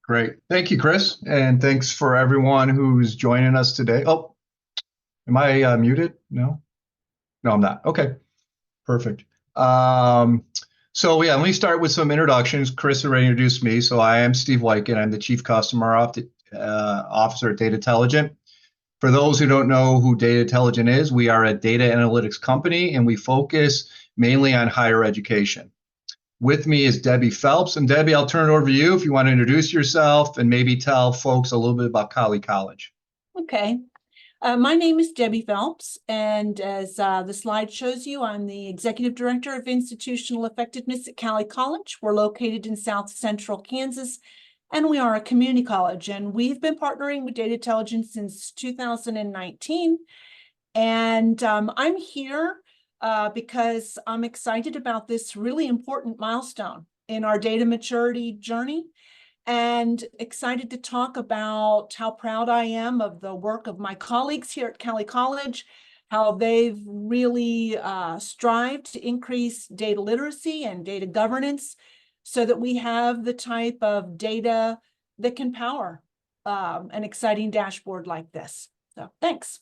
Great. Thank you, Chris. And thanks for everyone who's joining us today. Oh, am I muted? No? No, I'm not. Okay, perfect. Um, let me start with some introductions. Chris already introduced me. So I am Steve Wyken. I'm the Chief Customer Officer at Datatelligent. For those who don't know who Datatelligent is, we are a data analytics company and we focus mainly on higher education. With me is Debbie Phelps. And Debbie, I'll turn it over to you if you want to introduce yourself and maybe tell folks a little bit about Cowley College. Okay. My name is Debbie Phelps, and as the slide shows you, I'm the Executive Director of Institutional Effectiveness at Cowley College. We're located in South Central Kansas, and we are a community college. And we've been partnering with Datatelligent since 2019. And I'm here because I'm excited about this really important milestone in our data maturity journey, and excited to talk about how proud I am of the work of my colleagues here at Cowley College, how they've really strived to increase data literacy and data governance so that we have the type of data that can power an exciting dashboard like this. So thanks.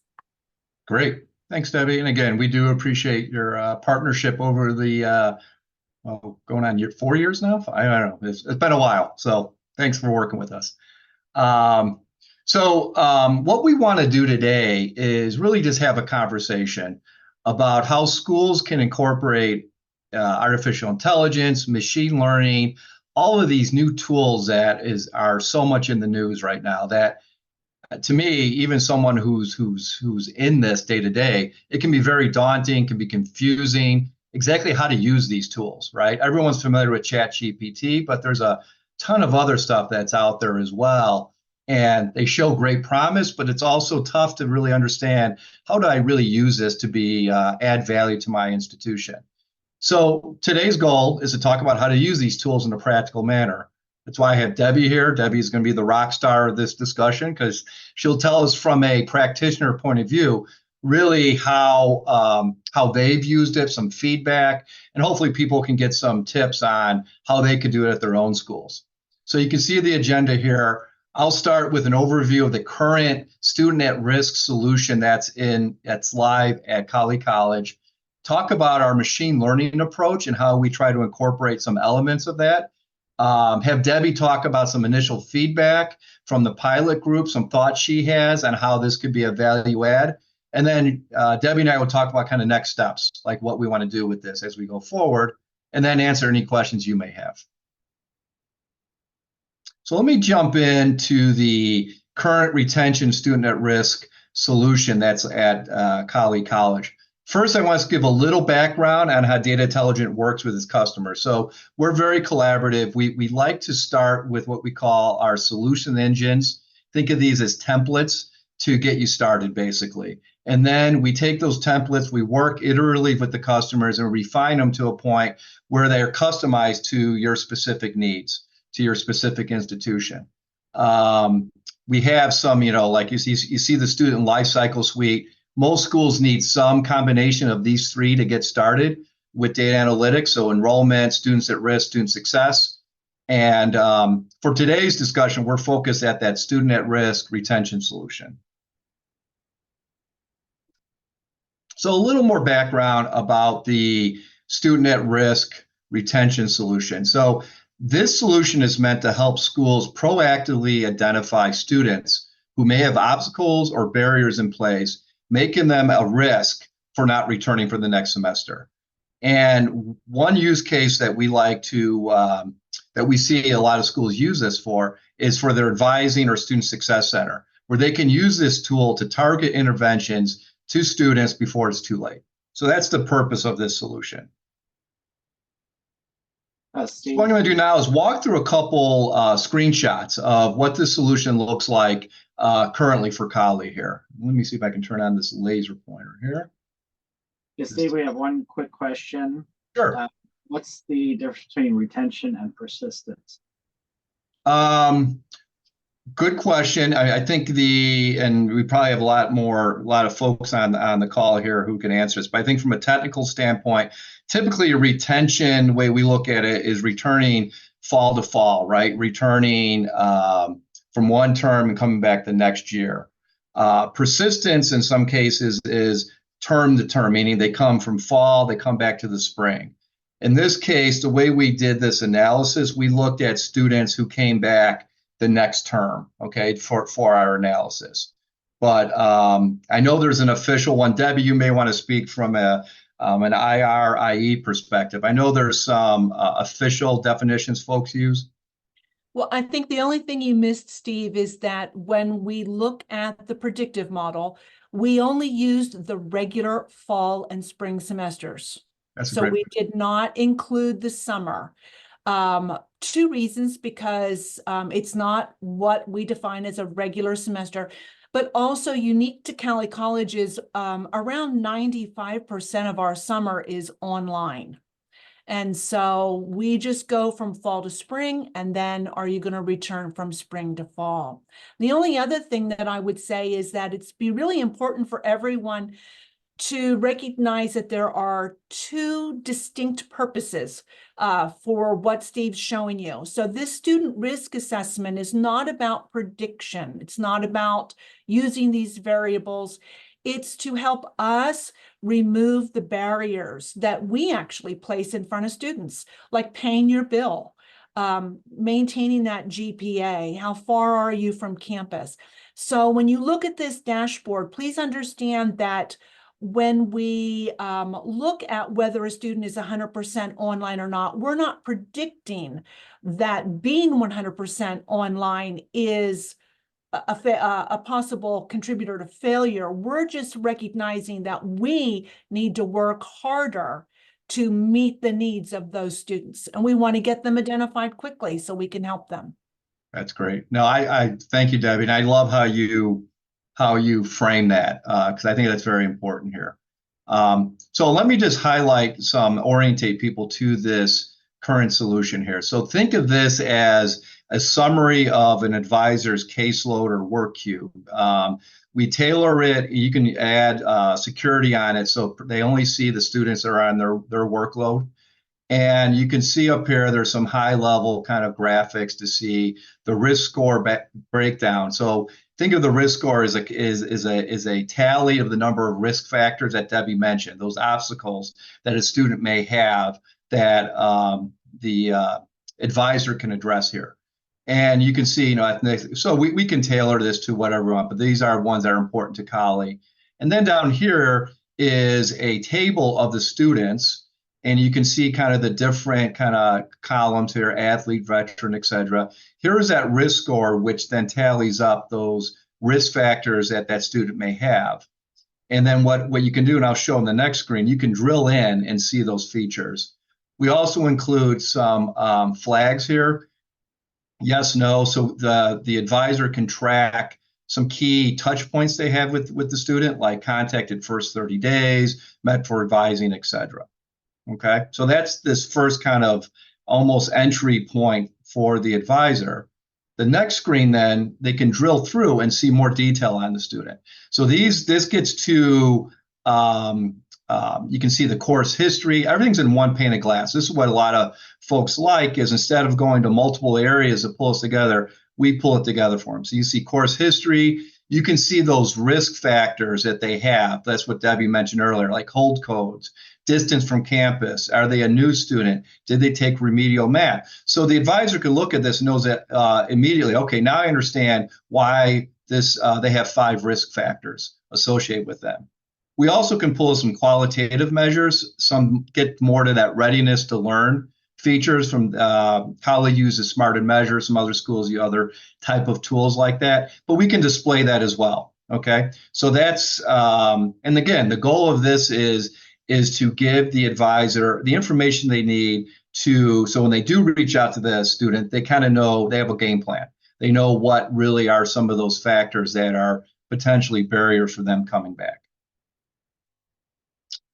Great. Thanks, Debbie. And again, we do appreciate your partnership over the going on 4 years now. I don't know. It's been a while. So thanks for working with us. What we want to do today is really just have a conversation about how schools can incorporate artificial intelligence, machine learning, all of these new tools that are so much in the news right now that to me, even someone who's in this day to day, it can be very daunting, can be confusing, exactly how to use these tools, right? Everyone's familiar with ChatGPT, but there's a ton of other stuff that's out there as well. And they show great promise, but it's also tough to really understand how do I really use this to be add value to my institution. So today's goal is to talk about how to use these tools in a practical manner. That's why I have Debbie here. Debbie is going to be the rock star of this discussion because she'll tell us from a practitioner point of view, really how they've used it, some feedback, and hopefully people can get some tips on how they could do it at their own schools. So you can see the agenda here. I'll start with an overview of the current student at risk solution that's live at Cowley College. Talk about our machine learning approach and how we try to incorporate some elements of that. Have Debbie talk about some initial feedback from the pilot group, some thoughts she has on how this could be a value add. And then Debbie and I will talk about kind of next steps, like what we want to do with this as we go forward, and then answer any questions you may have. So let me jump into the current retention student at risk solution that's at Cowley College. First, I want to give a little background on how Datatelligent works with its customers. So we're very collaborative. We like to start with what we call our solution engines. Think of these as templates to get you started, basically. And then we take those templates, we work iteratively with the customers and refine them to a point where they are customized to your specific needs, to your specific institution. We have some, like you see the student lifecycle suite. Most schools need some combination of these three to get started with data analytics. So enrollment, students at risk, student success. And for today's discussion, we're focused at that student at risk retention solution. So a little more background about the student at risk retention solution. So this solution is meant to help schools proactively identify students who may have obstacles or barriers in place, making them a risk for not returning for the next semester. And one use case that we like to, that we see a lot of schools use this for is for their advising or student success center, where they can use this tool to target interventions to students before it's too late. So that's the purpose of this solution. So what I'm going to do now is walk through a couple screenshots of what this solution looks like currently for Cowley here. Let me see if I can turn on this laser pointer here. Yes, Steve, we have one quick question. Sure. What's the difference between retention and persistence? Good question. I think and we probably have a lot of folks on the call here who can answer this. But I think from a technical standpoint, typically a retention, the way we look at it, is returning fall to fall, right? Returning from one term and coming back the next year. Persistence in some cases is term to term, meaning they come from fall, they come back to the spring. In this case, the way we did this analysis, we looked at students who came back the next term, okay, for our analysis. But I know there's an official one. Debbie, you may want to speak from an IRIE perspective. I know there's some official definitions folks use. Well, I think the only thing you missed, Steve, is that when we look at the predictive model, we only used the regular fall and spring semesters. So we did not include the summer. Two reasons, because it's not what we define as a regular semester, but also unique to Cowley College is around 95% of our summer is online. And so we just go from fall to spring, and then are you going to return from spring to fall? The only other thing that I would say is that it's be really important for everyone to recognize that there are two distinct purposes for what Steve's showing you. So this student risk assessment is not about prediction. It's not about using these variables. It's to help us remove the barriers that we actually place in front of students, like paying your bill, maintaining that GPA, how far are you from campus? So when you look at this dashboard, please understand that when we look at whether a student is 100% online or not, we're not predicting that being 100% online is a possible contributor to failure. We're just recognizing that we need to work harder to meet the needs of those students, and we want to get them identified quickly so we can help them. That's great. No, I thank you, Debbie, and I love how you frame that because I think that's very important here. So let me just orientate people to this current solution here. So think of this as a summary of an advisor's caseload or work queue. We tailor it. You can add security on it so they only see the students that are on their workload. And you can see up here, there's some high level kind of graphics to see the risk score breakdown. So think of the risk score as a tally of the number of risk factors that Debbie mentioned, those obstacles that a student may have that the advisor can address here. And you can see, so we can tailor this to whatever we want, but these are ones that are important to Cowley. And then down here is a table of the students, and you can see kind of the different kind of columns here, athlete, veteran, et cetera. Here is that risk score, which then tallies up those risk factors that that student may have. And then what you can do, and I'll show on the next screen, you can drill in and see those features. We also include some flags here. Yes, no. So the advisor can track some key touch points they have with the student, like contacted first 30 days, met for advising, et cetera. Okay, so that's this first kind of almost entry point for the advisor. The next screen, then they can drill through and see more detail on the student. So this gets to you can see the course history. Everything's in one pane of glass. This is what a lot of folks like, is instead of going to multiple areas to pull us together, we pull it together for them. So you see course history. You can see those risk factors that they have. That's what Debbie mentioned earlier, like hold codes, distance from campus. Are they a new student? Did they take remedial math? So the advisor can look at this and knows that immediately, okay, now I understand why they have 5 risk factors associated with them. We also can pull some qualitative measures. Some get more to that readiness to learn features from Cowley uses Smarted Measures. Some other schools use other type of tools like that, but we can display that as well. Okay, so that's and again, the goal of this is to give the advisor the information they need so when they do reach out to the student, they kind of know, they have a game plan. They know what really are some of those factors that are potentially barriers for them coming back.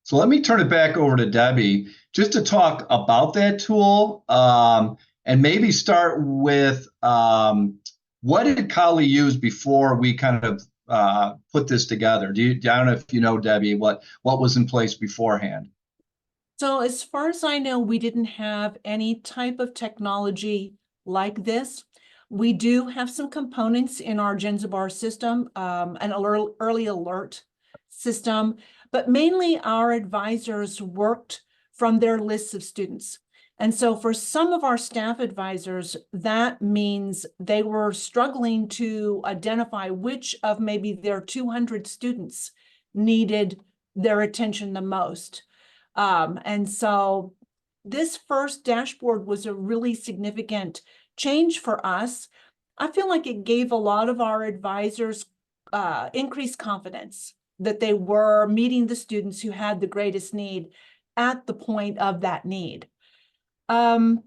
So let me turn it back over to Debbie just to talk about that tool and maybe start with what did Cowley use before we kind of put this together? I don't know if you know, Debbie, what was in place beforehand. So as far as I know, we didn't have any type of technology like this. We do have some components in our Genzabar system, an early alert system, but mainly our advisors worked from their lists of students. And so for some of our staff advisors, that means they were struggling to identify which of maybe their 200 students needed their attention the most. And so this first dashboard was a really significant change for us. I feel like it gave a lot of our advisors increased confidence that they were meeting the students who had the greatest need at the point of that need. So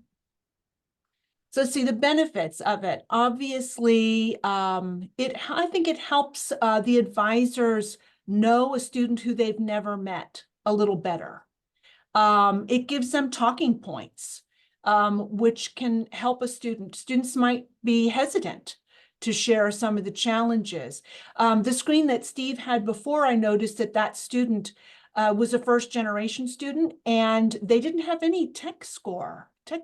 see the benefits of it. Obviously, I think it helps the advisors know a student who they've never met a little better. It gives them talking points, which can help a student. Students might be hesitant to share some of the challenges. The screen that Steve had before, I noticed that that student was a first-generation student, and they didn't have any tech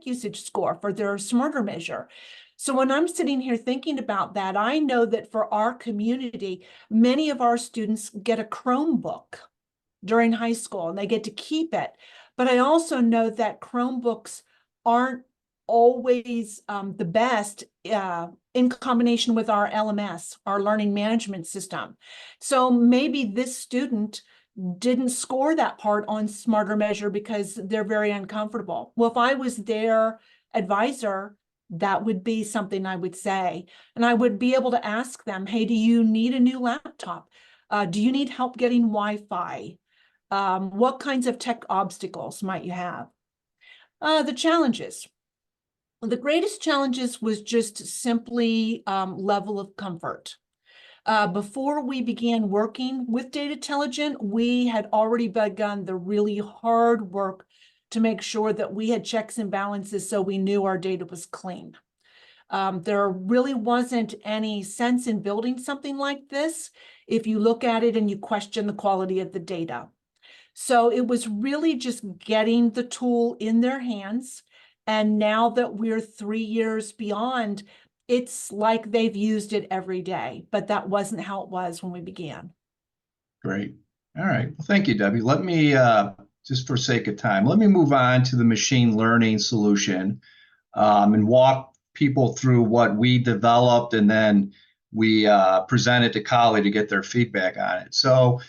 usage score for their smarter measure. So when I'm sitting here thinking about that, I know that for our community, many of our students get a Chromebook during high school, and they get to keep it. But I also know that Chromebooks aren't always the best in combination with our LMS, our learning management system. So maybe this student didn't score that part on Smarter Measure because they're very uncomfortable. Well, if I was their advisor, that would be something I would say. And I would be able to ask them, hey, do you need a new laptop? Do you need help getting Wi-Fi? What kinds of tech obstacles might you have? The challenges. The greatest challenges was just simply level of comfort. Before we began working with Datatelligent, we had already begun the really hard work to make sure that we had checks and balances so we knew our data was clean. There really wasn't any sense in building something like this if you look at it and you question the quality of the data. So it was really just getting the tool in their hands. And now that we're 3 years beyond, it's like they've used it every day, but that wasn't how it was when we began. Great. All right. Well, thank you, Debbie. Let me, just for sake of time, let me move on to the machine learning solution and walk people through what we developed, and then we presented to Cowley to get their feedback on it. So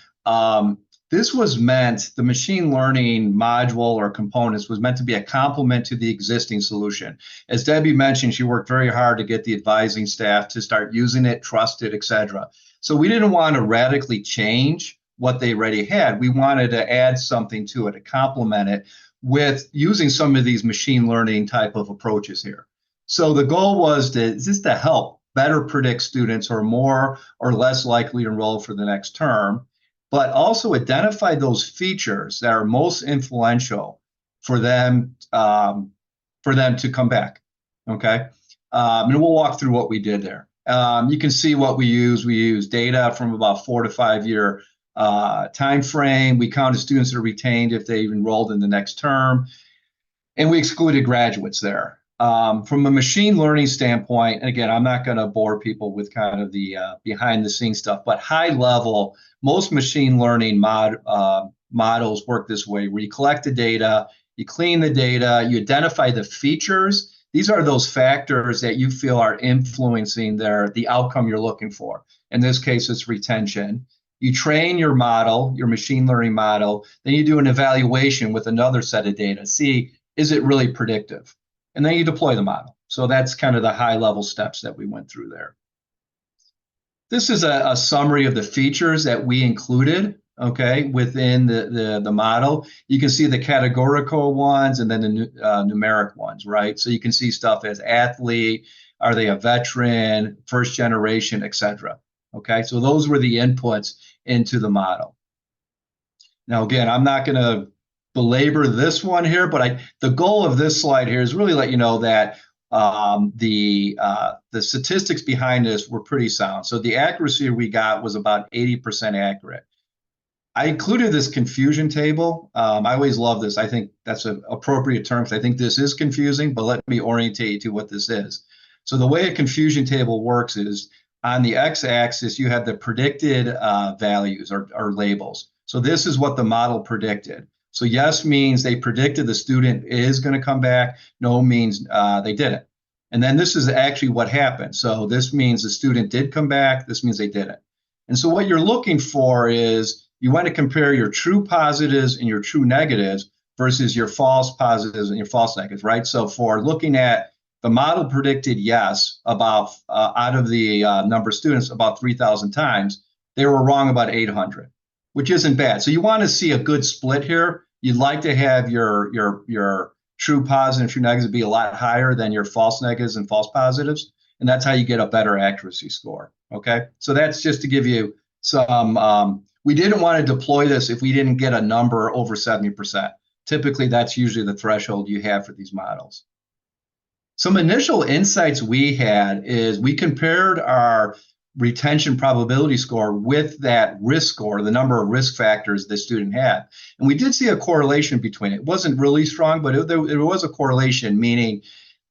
this was meant, the machine learning module or components was meant to be a complement to the existing solution. As Debbie mentioned, she worked very hard to get the advising staff to start using it, trust it, et cetera. So we didn't want to radically change what they already had. We wanted to add something to it, to complement it with using some of these machine learning type of approaches here. So the goal was just to help better predict students who are more or less likely to enroll for the next term, but also identify those features that are most influential for them to come back. Okay, and we'll walk through what we did there. You can see what we use. We use data from about 4 to 5 year time frame. We counted students that are retained if they enrolled in the next term, and we excluded graduates there. From a machine learning standpoint, and again, I'm not going to bore people with kind of the behind the scenes stuff, but high level, most machine learning models work this way, where you collect the data, you clean the data, you identify the features. These are those factors that you feel are influencing the outcome you're looking for. In this case, it's retention. You train your model, your machine learning model, then you do an evaluation with another set of data. See, is it really predictive? And then you deploy the model. So that's kind of the high level steps that we went through there. This is a summary of the features that we included, okay, within the model. You can see the categorical ones and then the numeric ones, right? So you can see stuff as athlete, are they a veteran, first generation, et cetera. Okay, so those were the inputs into the model. Now, again, I'm not going to belabor this one here, but the goal of this slide here is really let you know that the statistics behind this were pretty sound. So the accuracy we got was about 80% accurate. I included this confusion table. I always love this. I think that's an appropriate term because I think this is confusing, but let me orientate you to what this is. So the way a confusion table works is on the x-axis, you have the predicted values or labels. So this is what the model predicted. So yes means they predicted the student is going to come back. No means they didn't. And then this is actually what happened. So this means the student did come back. This means they didn't. And so what you're looking for is you want to compare your true positives and your true negatives versus your false positives and your false negatives, right? So for looking at the model predicted yes about out of the number of students about 3,000 times, they were wrong about 800, which isn't bad. So you want to see a good split here. You'd like to have your true positive and true negatives be a lot higher than your false negatives and false positives. And that's how you get a better accuracy score. Okay. So that's just to give you some, we didn't want to deploy this if we didn't get a number over 70%. Typically, that's usually the threshold you have for these models. Some initial insights we had is we compared our retention probability score with that risk score, the number of risk factors the student had. And we did see a correlation between it. It wasn't really strong, but there was a correlation, meaning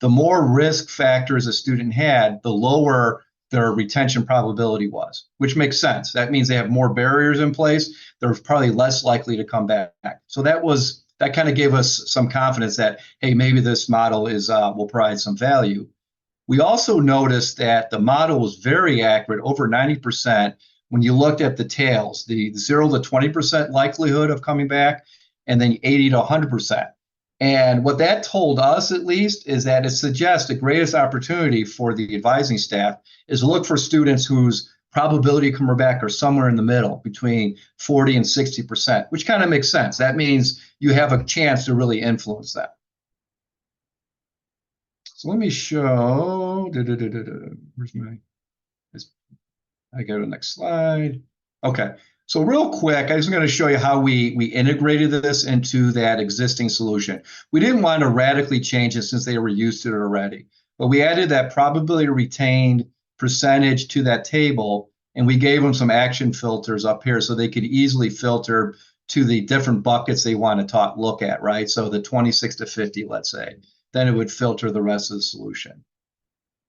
the more risk factors a student had, the lower their retention probability was, which makes sense. That means they have more barriers in place. They're probably less likely to come back. So that kind of gave us some confidence that, hey, maybe this model will provide some value. We also noticed that the model was very accurate, over 90%, when you looked at the tails, the 0 to 20% likelihood of coming back, and then 80 to 100%. And what that told us, at least, is that it suggests the greatest opportunity for the advising staff is to look for students whose probability of coming back are somewhere in the middle, between 40 and 60%, which kind of makes sense. That means you have a chance to really influence that. So let me show. Where's my? I go to the next slide. Okay. So real quick, I'm just going to show you how we integrated this into that existing solution. We didn't want to radically change it since they were used to it already, but we added that probability retained percentage to that table, and we gave them some action filters up here so they could easily filter to the different buckets they want to look at, right? So the 26 to 50, let's say, then it would filter the rest of the solution.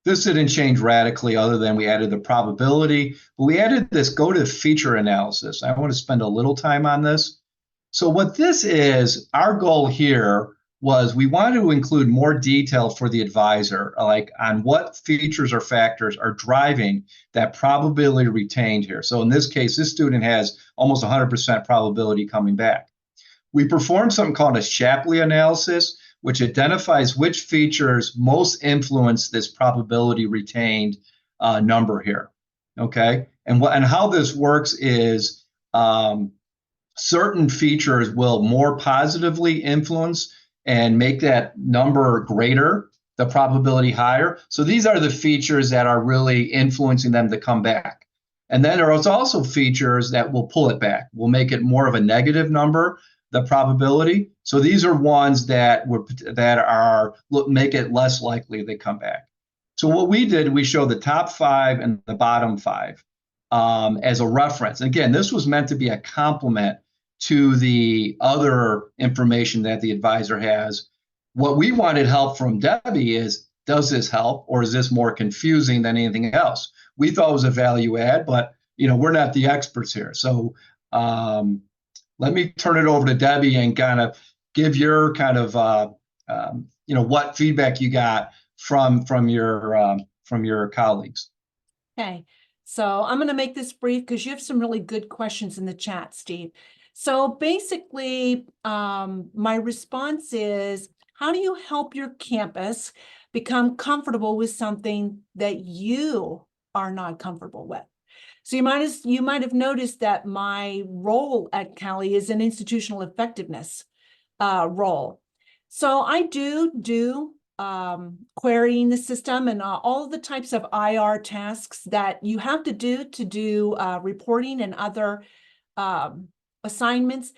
This didn't change radically other than we added the probability, but we added this go to feature analysis. I want to spend a little time on this. So what this is, our goal here was we wanted to include more detail for the advisor, like on what features or factors are driving that probability retained here. So in this case, this student has almost 100% probability coming back. We performed something called a Shapley analysis, which identifies which features most influence this probability retained number here. Okay, and how this works is certain features will more positively influence and make that number greater, the probability higher. So these are the features that are really influencing them to come back. And then there are also features that will pull it back, will make it more of a negative number, the probability. So these are ones that make it less likely they come back. So what we did, we showed the top 5 and the bottom 5 as a reference. Again, this was meant to be a complement to the other information that the advisor has. What we wanted help from Debbie is, does this help, or is this more confusing than anything else? We thought it was a value add, but we're not the experts here. So let me turn it over to Debbie and kind of give your kind of what feedback you got from your colleagues. Okay, so I'm going to make this brief because you have some really good questions in the chat, Steve. So basically, my response is, how do you help your campus become comfortable with something that you are not comfortable with? So you might have noticed that my role at Cowley is an institutional effectiveness role. So I do querying the system and all of the types of IR tasks that you have to do reporting and other assignments,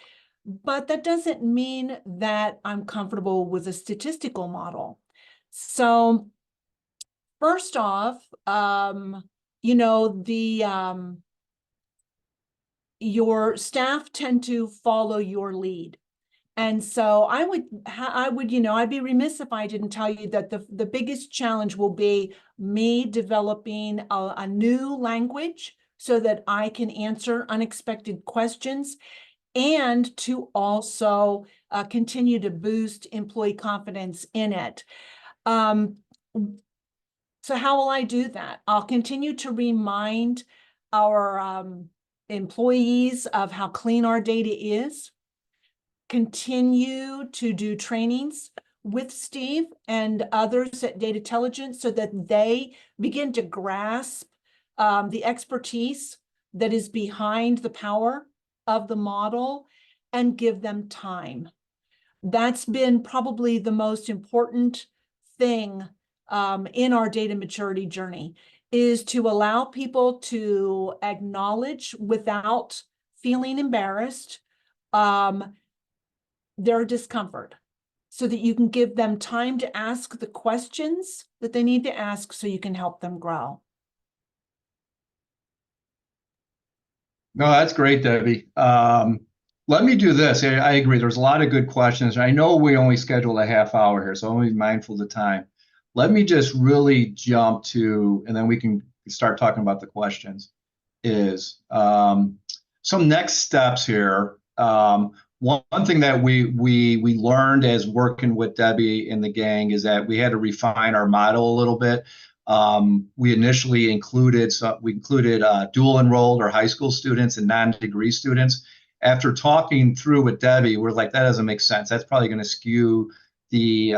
but that doesn't mean that I'm comfortable with a statistical model. So first off, your staff tend to follow your lead. And so I'd be remiss if I didn't tell you that the biggest challenge will be me developing a new language so that I can answer unexpected questions, and to also continue to boost employee confidence in it. So how will I do that? I'll continue to remind our employees of how clean our data is, continue to do trainings with Steve and others at Datatelligent so that they begin to grasp the expertise that is behind the power of the model, and give them time. That's been probably the most important thing in our data maturity journey, is to allow people to acknowledge without feeling embarrassed their discomfort, so that you can give them time to ask the questions that they need to ask so you can help them grow. No, that's great, Debbie. Let me do this. I agree. There's a lot of good questions. I know we only scheduled a half hour here, so I'm be mindful of the time. Let me just really jump to, and then we can start talking about the questions, is some next steps here. One thing that we learned as working with Debbie and the gang is that we had to refine our model a little bit. We initially included dual enrolled or high school students and non-degree students. After talking through with Debbie, we're like, that doesn't make sense. That's probably going to skew the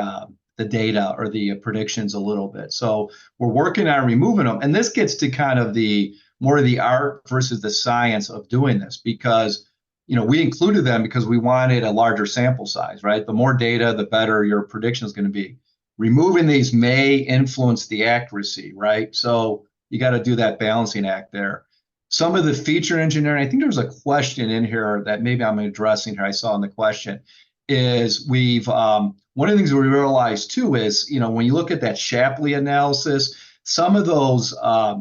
data or the predictions a little bit. So we're working on removing them. And this gets to kind of the more of the art versus the science of doing this, because we included them because we wanted a larger sample size, right? The more data, the better your prediction is going to be. Removing these may influence the accuracy, right? So you got to do that balancing act there. Some of the feature engineering, I think there was a question in here that maybe I'm addressing here. I saw in the question is one of the things we realized too is, when you look at that Shapley analysis, some of those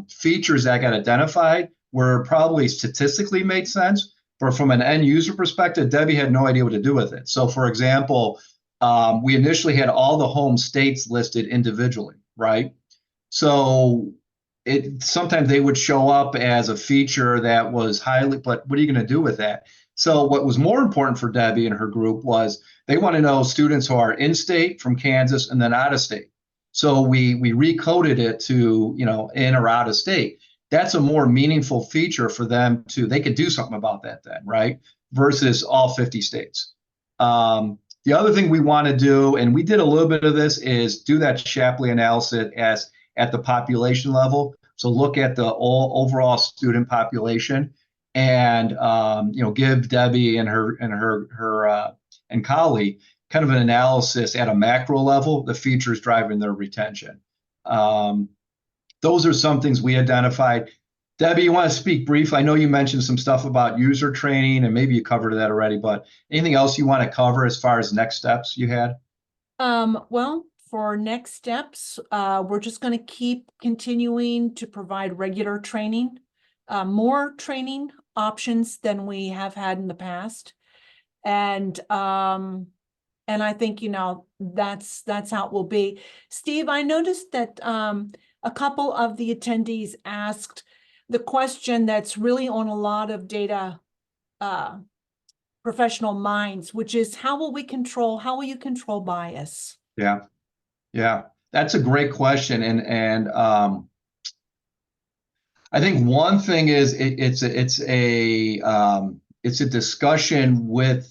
features that got identified were probably statistically made sense, but from an end user perspective, Debbie had no idea what to do with it. So for example, we initially had all the home states listed individually, right? So sometimes they would show up as a feature that was but what are you going to do with that? So what was more important for Debbie and her group was they want to know students who are in state from Kansas and then out of state. So we recoded it to, in or out of state. That's a more meaningful feature for them they could do something about that then, right? Versus all 50 states. The other thing we want to do, and we did a little bit of this, is do that Shapley analysis at the population level. So look at the overall student population, and give Debbie and her Cowley kind of an analysis at a macro level, the features driving their retention. Those are some things we identified. Debbie, you want to speak briefly? I know you mentioned some stuff about user training, and maybe you covered that already, but anything else you want to cover as far as next steps you had? Well, for next steps, we're just going to keep continuing to provide regular training, more training options than we have had in the past. And I think, that's how it will be. Steve, I noticed that a couple of the attendees asked the question that's really on a lot of data professional minds, which is how will you control bias? Yeah, that's a great question. And I think one thing is it's a discussion with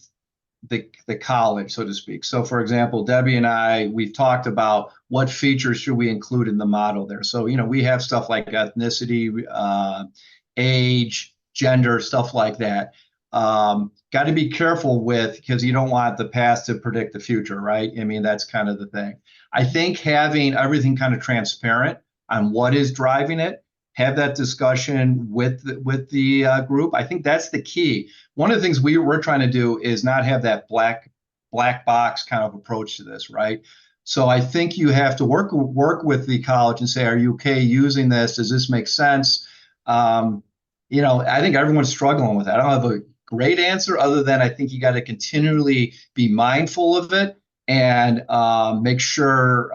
the college, so to speak. So for example, Debbie and we've talked about what features should we include in the model there. So, we have stuff like ethnicity, age, gender, stuff like that. Got to be careful because you don't want the past to predict the future, right? I mean, that's kind of the thing. I think having everything kind of transparent on what is driving it, have that discussion with the group. I think that's the key. One of the things we're trying to do is not have that black box kind of approach to this, right? So I think you have to work with the college and say, are you okay using this? Does this make sense? I think everyone's struggling with that. I don't have a great answer other than I think you got to continually be mindful of it and make sure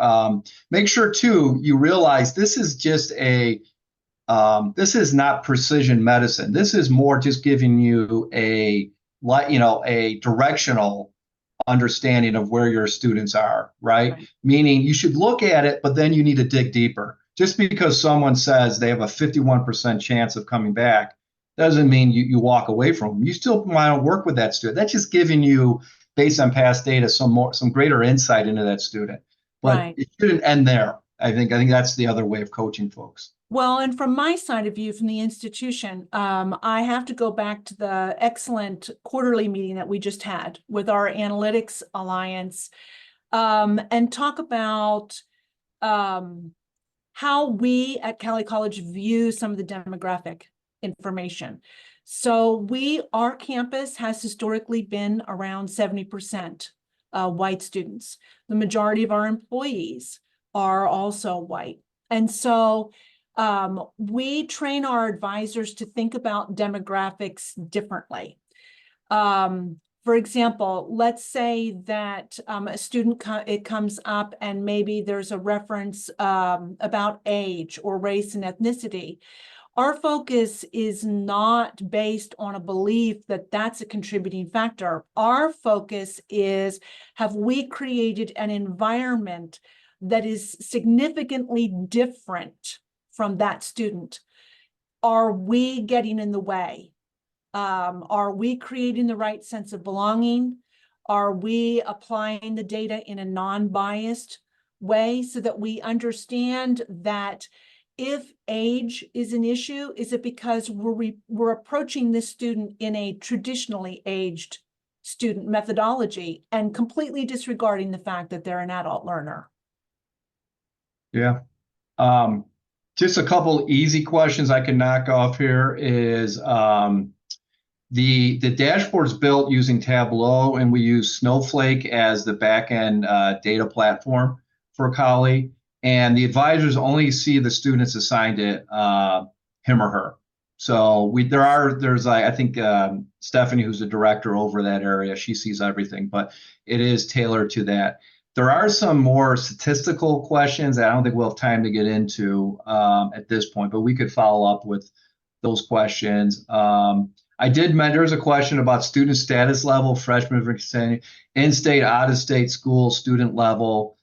too you realize this is just this is not precision medicine. This is more just giving you a directional understanding of where your students are, right? Meaning you should look at it, but then you need to dig deeper. Just because someone says they have a 51% chance of coming back doesn't mean you walk away from them. You still want to work with that student. That's just giving you, based on past data, some greater insight into that student. But it shouldn't end there. I think that's the other way of coaching folks. Well, and from my side of view, from the institution, I have to go back to the excellent quarterly meeting that we just had with our Analytics Alliance, and talk about how we at Cowley College view some of the demographic information. So our campus has historically been around 70% white students. The majority of our employees are also white. And so we train our advisors to think about demographics differently. For example, let's say that a student it comes up and maybe there's a reference about age or race and ethnicity. Our focus is not based on a belief that that's a contributing factor. Our focus is, have we created an environment that is significantly different from that student? Are we getting in the way? Are we creating the right sense of belonging? Are we applying the data in a non-biased way so that we understand that if age is an issue, is it because we're approaching this student in a traditionally aged student methodology and completely disregarding the fact that they're an adult learner? Yeah. Just a couple easy questions I can knock off here is the dashboard's built using Tableau, and we use Snowflake as the back-end data platform for Cowley. And the advisors only see the students assigned to him or her. So there's I think Stephanie, who's the director over that area, she sees everything, but it is tailored to that. There are some more statistical questions that I don't think we'll have time to get into at this point, but we could follow up with those questions. There's a question about student status level, freshman, in-state, out-of-state school, student level.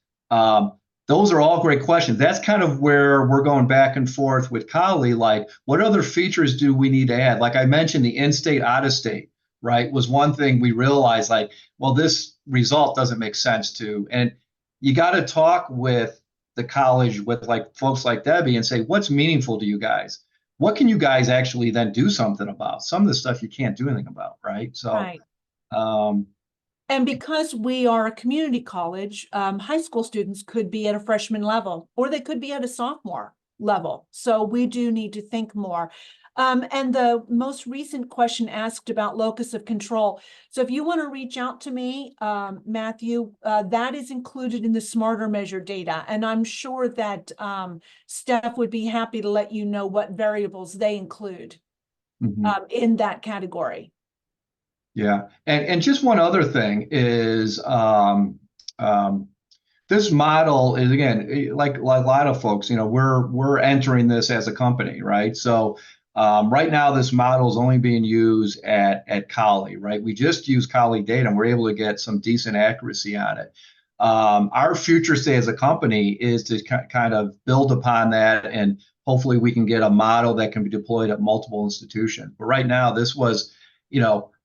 Those are all great questions. That's kind of where we're going back and forth with Cowley, like what other features do we need to add? Like I mentioned, the in-state, out-of-state, right, was one thing we realized, like, well, this result doesn't make sense to. And you got to talk with the college, with like folks like Debbie, and say, what's meaningful to you guys? What can you guys actually then do something about? Some of the stuff you can't do anything about, right? So, right. And because we are a community college, high school students could be at a freshman level, or they could be at a sophomore level. So we do need to think more. And the most recent question asked about locus of control. So if you want to reach out to me, Matthew, that is included in the Smarter Measure data. And I'm sure that Steph would be happy to let you know what variables they include in that category. Yeah, and just one other thing is this model is, again, like a lot of folks, we're entering this as a company, right? So right now this model is only being used at Cowley, right? We just use Cowley data and we're able to get some decent accuracy on it. Our future state as a company is to kind of build upon that, and hopefully we can get a model that can be deployed at multiple institutions. But right now this was,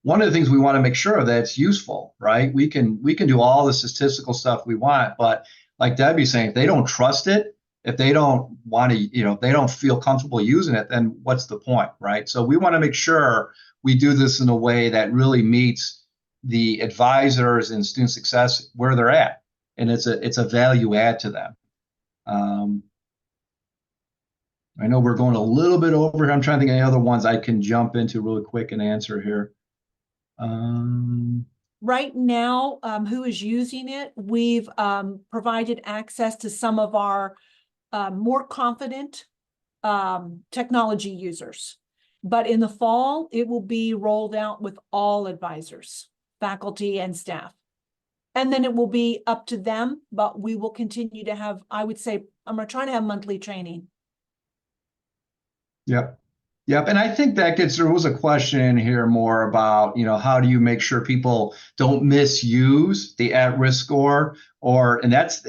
one of the things we want to make sure that it's useful, right? We can do all the statistical stuff we want, but like Debbie's saying, if they don't trust it, if they don't want to, if they don't feel comfortable using it, then what's the point, right? So we want to make sure we do this in a way that really meets the advisors and student success where they're at, and it's a value add to them. I know we're going a little bit over here. I'm trying to think of any other ones I can jump into really quick and answer here. Right now, who is using it? We've provided access to some of our more confident technology users. But in the fall, it will be rolled out with all advisors, faculty and staff. And then it will be up to them, but we will continue to have, I would say, I'm trying to have monthly training. Yep. Yep. And I think that there was a question in here more about, how do you make sure people don't misuse the at-risk score, and that's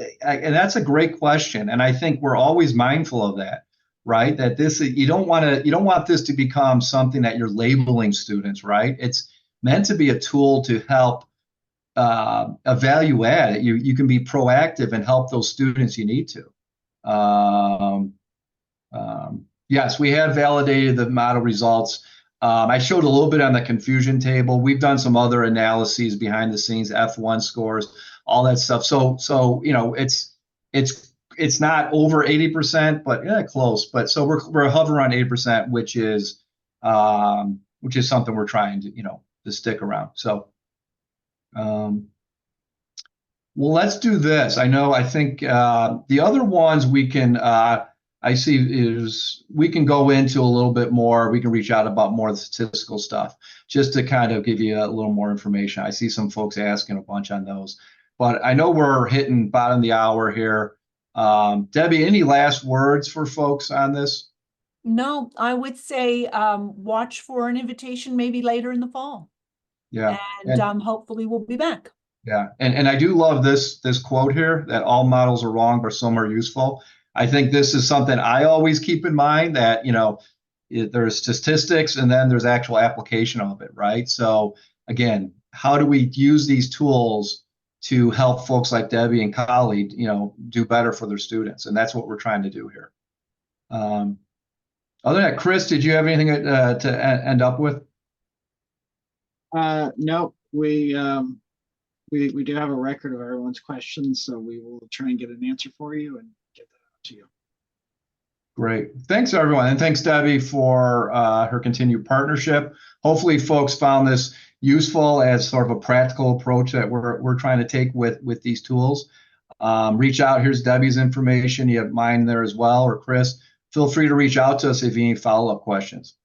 a great question. And I think we're always mindful of that, right? That you don't want this to become something that you're labeling students, right? It's meant to be a tool to help a value add. You can be proactive and help those students you need to. Yes, we have validated the model results. I showed a little bit on the confusion table. We've done some other analyses behind the scenes, F1 scores, all that stuff. So it's not over 80%, but yeah, close. But so we're hovering around 80%, which is something we're trying to stick around. So, well, let's do this. I think the other ones we can. I see is we can go into a little bit more. We can reach out about more of the statistical stuff just to kind of give you a little more information. I see some folks asking a bunch on those, but I know we're hitting bottom of the hour here. Debbie, any last words for folks on this? No, I would say watch for an invitation maybe later in the fall. Yeah. And hopefully we'll be back. Yeah. And I do love this quote here that all models are wrong, but some are useful. I think this is something I always keep in mind that, there's statistics and then there's actual application of it, right? So again, how do we use these tools to help folks like Debbie and Cowley, do better for their students? And that's what we're trying to do here. Other than that, Chris, did you have anything to end up with? No, we do have a record of everyone's questions, so we will try and get an answer for you and get that out to you. Great. Thanks, everyone. And thanks, Debbie, for her continued partnership. Hopefully, folks found this useful as sort of a practical approach that we're trying to take with these tools. Reach out. Here's Debbie's information. You have mine there as well, or Chris. Feel free to reach out to us if you need follow-up questions.